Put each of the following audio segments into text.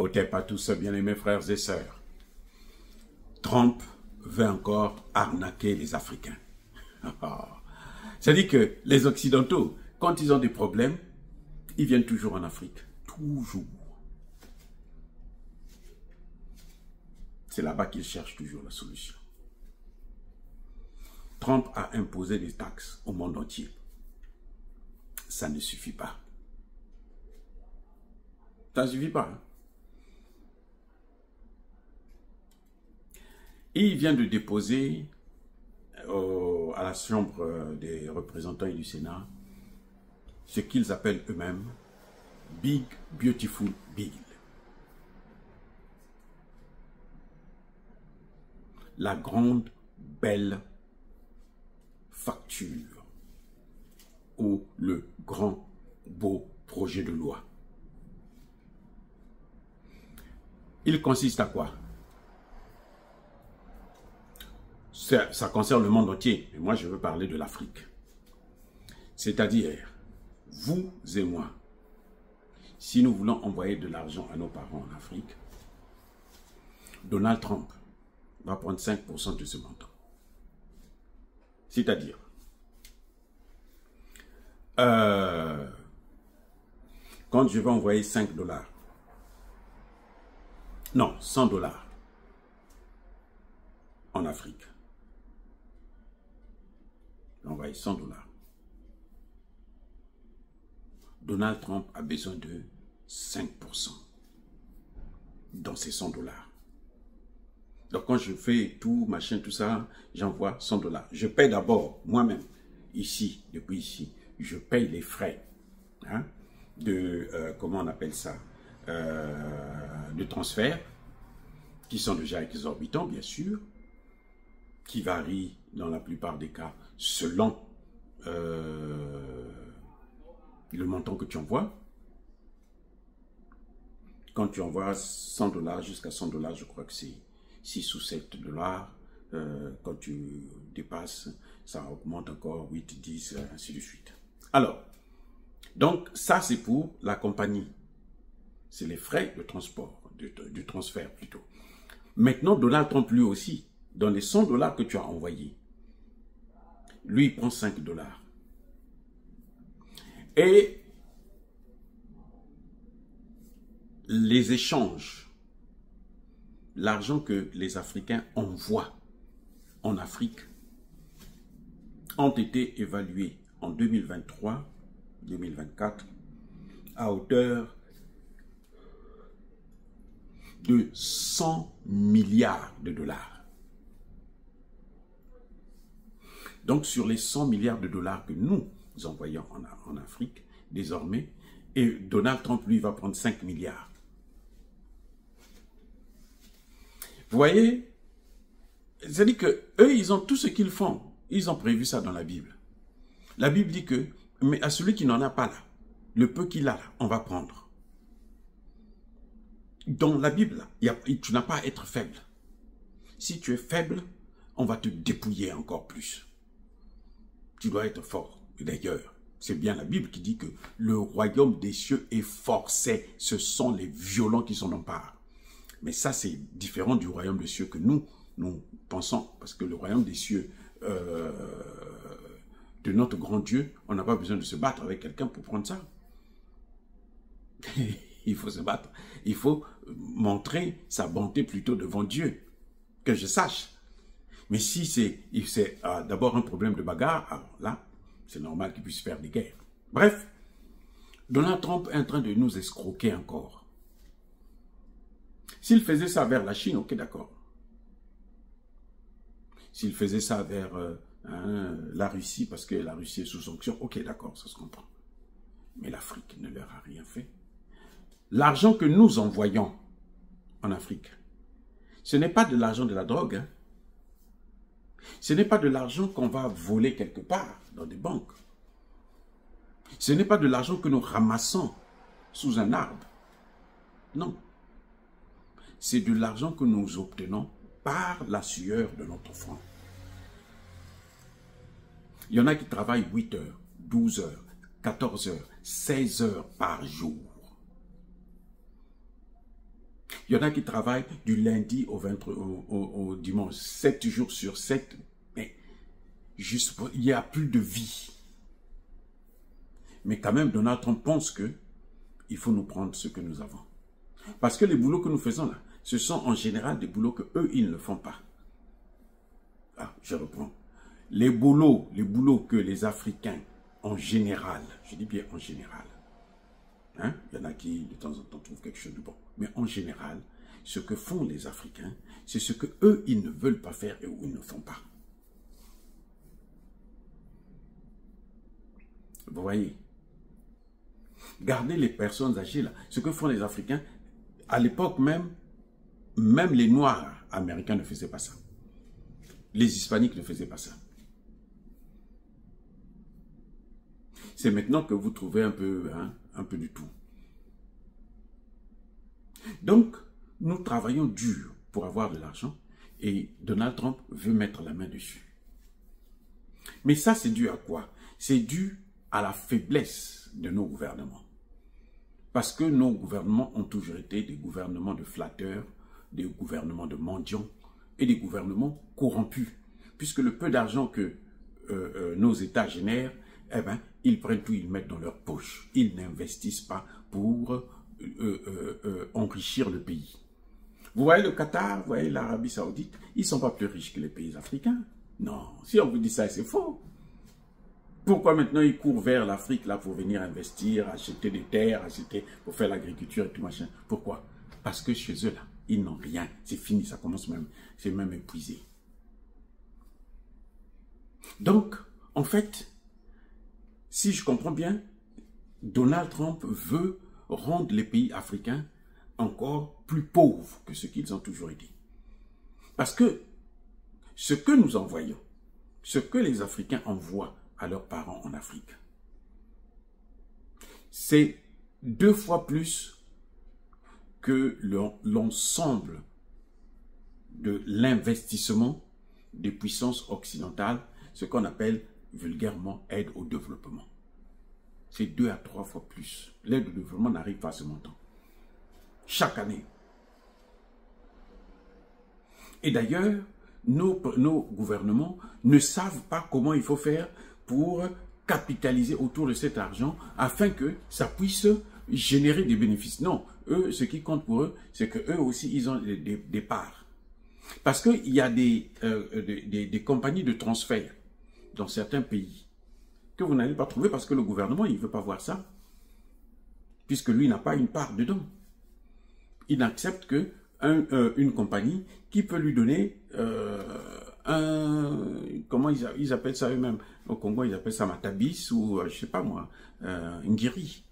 Ôtez pas tout ça, bien-aimés frères et sœurs. Trump veut encore arnaquer les Africains. C'est-à-dire que les Occidentaux, quand ils ont des problèmes, ils viennent toujours en Afrique. Toujours. C'est là-bas qu'ils cherchent toujours la solution. Trump a imposé des taxes au monde entier. Ça ne suffit pas. Ça ne suffit pas. Hein? Il vient de déposer à la Chambre des représentants et du Sénat ce qu'ils appellent eux-mêmes Big Beautiful Bill. La grande belle facture ou le grand beau projet de loi. Il consiste à quoi? Ça concerne le monde entier, mais moi je veux parler de l'Afrique. C'est-à-dire, vous et moi, si nous voulons envoyer de l'argent à nos parents en Afrique, Donald Trump va prendre 5% de ce montant. C'est-à-dire, quand je vais envoyer 5 dollars, non, 100 dollars en Afrique, j'envoie 100 dollars. Donald Trump a besoin de 5% dans ces 100 dollars. Donc quand je fais tout, machin, tout ça, j'envoie 100 dollars. Je paye d'abord moi-même, ici, depuis ici, je paye les frais hein, de, comment on appelle ça, de transfert, qui sont déjà exorbitants, bien sûr, qui varient dans la plupart des cas selon le montant que tu envoies. Quand tu envoies 100 dollars jusqu'à 100 dollars, je crois que c'est 6 ou 7 dollars. Quand tu dépasses, ça augmente encore 8, 10, ainsi de suite. Alors, donc ça c'est pour la compagnie. C'est les frais de transport, du transfert plutôt. Maintenant, Donald Trump lui aussi, dans les 100 dollars que tu as envoyés, lui il prend 5 dollars. Et les échanges, l'argent que les Africains envoient en Afrique, ont été évalués en 2023-2024 à hauteur de 100 milliards de dollars. Donc sur les 100 milliards de dollars que nous envoyons en Afrique, désormais, et Donald Trump, lui, va prendre 5 milliards. Vous voyez, c'est-à-dire que eux, ils ont tout ce qu'ils font. Ils ont prévu ça dans la Bible. La Bible dit que, mais à celui qui n'en a pas là, le peu qu'il a là, on va prendre. Dans la Bible, tu n'as pas à être faible. Si tu es faible, on va te dépouiller encore plus. Tu dois être fort. Et d'ailleurs, c'est bien la Bible qui dit que le royaume des cieux est forcé. Ce sont les violents qui s'en emparent. Mais ça, c'est différent du royaume des cieux que nous pensons. Parce que le royaume des cieux de notre grand Dieu, on n'a pas besoin de se battre avec quelqu'un pour prendre ça. Il faut se battre. Il faut montrer sa bonté plutôt devant Dieu. Que je sache. Mais si c'est d'abord un problème de bagarre, alors là, c'est normal qu'il puisse faire des guerres. Bref, Donald Trump est en train de nous escroquer encore. S'il faisait ça vers la Chine, ok, d'accord. S'il faisait ça vers la Russie, parce que la Russie est sous sanction, ok, d'accord, ça se comprend. Mais l'Afrique ne leur a rien fait. L'argent que nous envoyons en Afrique, ce n'est pas de l'argent de la drogue. Hein. Ce n'est pas de l'argent qu'on va voler quelque part dans des banques. Ce n'est pas de l'argent que nous ramassons sous un arbre. Non. C'est de l'argent que nous obtenons par la sueur de notre front. Il y en a qui travaillent 8 heures, 12 heures, 14 heures, 16 heures par jour. Il y en a qui travaillent du lundi au dimanche, 7 jours sur 7. Mais juste il n'y a plus de vie. Mais quand même, Donald Trump pense que il faut nous prendre ce que nous avons. Parce que les boulots que nous faisons là, ce sont en général des boulots que eux ils ne font pas. Ah, je reprends. Les boulots que les Africains, en général, je dis bien en général, hein, il y en a qui de temps en temps trouvent quelque chose de bon, mais en général, ce que font les Africains, c'est ce que eux ils ne veulent pas faire et où ils ne font pas. Vous voyez? Gardez les personnes âgées là. Ce que font les Africains, à l'époque même les Noirs américains ne faisaient pas ça. Les Hispaniques ne faisaient pas ça. C'est maintenant que vous trouvez un peu du tout. Donc, nous travaillons dur pour avoir de l'argent et Donald Trump veut mettre la main dessus. Mais ça, c'est dû à quoi? C'est dû à la faiblesse de nos gouvernements. Parce que nos gouvernements ont toujours été des gouvernements de flatteurs, des gouvernements de mendiants et des gouvernements corrompus. Puisque le peu d'argent que nos États génèrent, eh ben, ils prennent tout, ils mettent dans leur poche. Ils n'investissent pas pour enrichir le pays. Vous voyez le Qatar, vous voyez l'Arabie Saoudite, ils ne sont pas plus riches que les pays africains. Non, si on vous dit ça, c'est faux. Pourquoi maintenant ils courent vers l'Afrique là pour venir investir, acheter des terres, acheter pour faire l'agriculture et tout machin? Pourquoi? Parce que chez eux là, ils n'ont rien. C'est fini, ça commence même, c'est même épuisé. Donc, en fait, si je comprends bien, Donald Trump veut rendre les pays africains encore plus pauvres que ce qu'ils ont toujours été. Parce que ce que nous envoyons, ce que les Africains envoient à leurs parents en Afrique, c'est 2 fois plus que l'ensemble de l'investissement des puissances occidentales, ce qu'on appelle vulgairement aide au développement. C'est 2 à 3 fois plus. L'aide au développement n'arrive pas à ce montant. Chaque année. Et d'ailleurs, nos gouvernements ne savent pas comment il faut faire pour capitaliser autour de cet argent afin que ça puisse générer des bénéfices. Non, eux, ce qui compte pour eux, c'est qu'eux aussi, ils ont des parts. Parce qu'il y a des compagnies de transfert dans certains pays que vous n'allez pas trouver parce que le gouvernement, il ne veut pas voir ça. Puisque lui n'a pas une part dedans. Il n'accepte que une compagnie qui peut lui donner comment ils appellent ça eux-mêmes. Au Congo, ils appellent ça matabis ou, je sais pas moi, ngiri.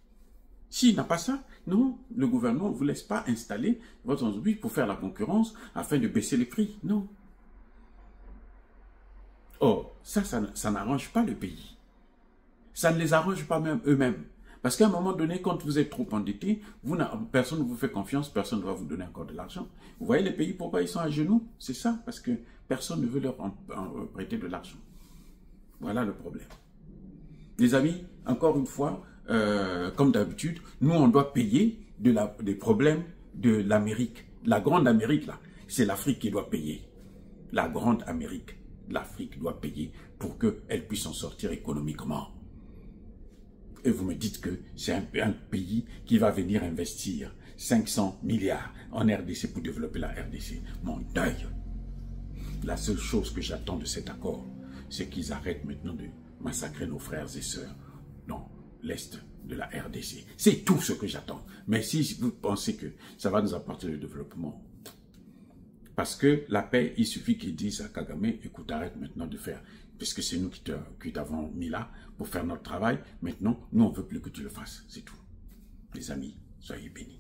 S'il n'a pas ça, non, le gouvernement ne vous laisse pas installer votre entreprise pour faire la concurrence afin de baisser les prix. Non. Or, ça n'arrange pas le pays. Ça ne les arrange pas même eux-mêmes. Parce qu'à un moment donné, quand vous êtes trop endetté, personne ne vous fait confiance, personne ne va vous donner encore de l'argent. Vous voyez les pays, pourquoi ils sont à genoux? C'est ça, parce que personne ne veut leur prêter de l'argent. Voilà le problème. Les amis, encore une fois, comme d'habitude, nous, on doit payer des problèmes de l'Amérique. La grande Amérique, là, c'est l'Afrique qui doit payer. La grande Amérique, l'Afrique doit payer pour qu'elle puisse en sortir économiquement. Et vous me dites que c'est un pays qui va venir investir 500 milliards en RDC pour développer la RDC. Mon deuil. La seule chose que j'attends de cet accord, c'est qu'ils arrêtent maintenant de massacrer nos frères et sœurs dans l'Est de la RDC. C'est tout ce que j'attends. Mais si vous pensez que ça va nous apporter le développement, parce que la paix, il suffit qu'ils disent à Kagame, écoute, arrête maintenant de faire, puisque c'est nous qui t'avons mis là pour faire notre travail. Maintenant, nous, on ne veut plus que tu le fasses. C'est tout. Les amis, soyez bénis.